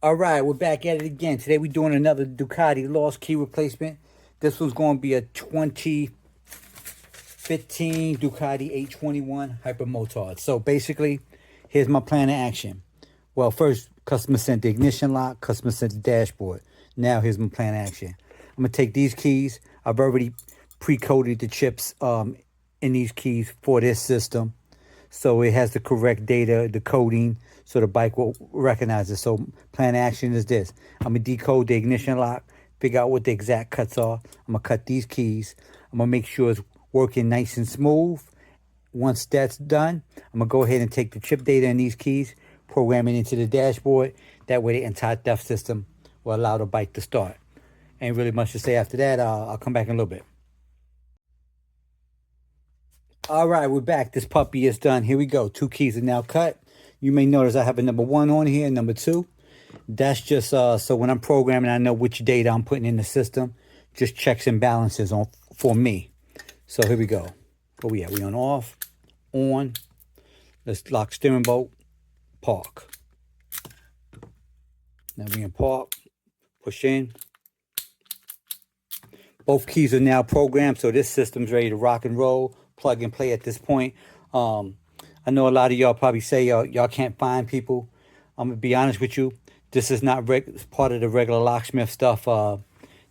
All right, we're back at it again. Today we're doing another Ducati lost key replacement. This one's going to be a 2015 Ducati 821 Hypermotard. So basically, here's my plan of action. Well, first, customer sent the ignition lock, customer sent the dashboard. Now here's my plan of action. I'm going to take these keys. I've already pre-coded the chips in these keys for this system. So it has the correct data, the coding, so the bike will recognize it. So plan of action is this. I'm going to decode the ignition lock, figure out what the exact cuts are. I'm going to cut these keys. I'm going to make sure it's working nice and smooth. Once that's done, I'm going to go ahead and take the chip data in these keys, program it into the dashboard. That way the entire theft system will allow the bike to start. Ain't really much to say after that. I'll come back in a little bit. All right, we're back. This puppy is done. Here we go. 2 keys are now cut. You may notice I have a number 1 on here, number 2. That's just so when I'm programming, I know which data I'm putting in the system. Just checks and balances for me. So here we go. Where we at? We on off, on. Let's lock steering bolt, park. Now we in park, push in. Both keys are now programmed, so this system's ready to rock and roll. Plug and play at this point. I know a lot of y'all probably say y'all can't find people. I'm gonna be honest with you. This is not part of the regular locksmith stuff.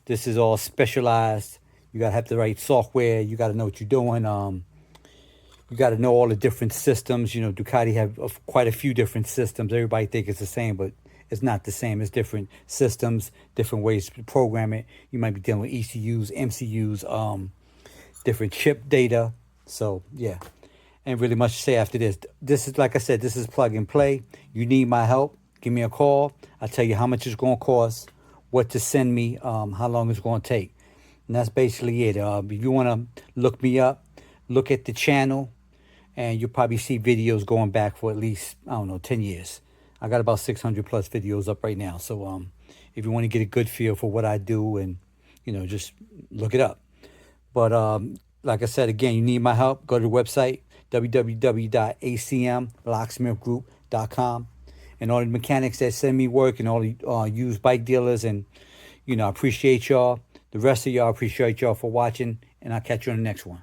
This is all specialized. You gotta have the right software. You gotta know what you're doing. You gotta know all the different systems. You know, Ducati have quite a few different systems. Everybody think it's the same, but it's not the same. It's different systems, different ways to program it. You might be dealing with ECUs, MCUs, different chip data. So yeah, ain't really much to say after this. This is, like I said, this is plug and play. You need my help, give me a call. I'll tell you how much it's going to cost, what to send me, how long it's going to take. And that's basically it. If you want to look me up, look at the channel, and you'll probably see videos going back for at least, I don't know, 10 years. I got about 600 plus videos up right now. So if you want to get a good feel for what I do, and, you know, just look it up. But like I said, again, you need my help, go to the website, www.acmlocksmithgroup.com. And all the mechanics that send me work, and all the used bike dealers, and, you know, I appreciate y'all. The rest of y'all, appreciate y'all for watching, and I'll catch you on the next one.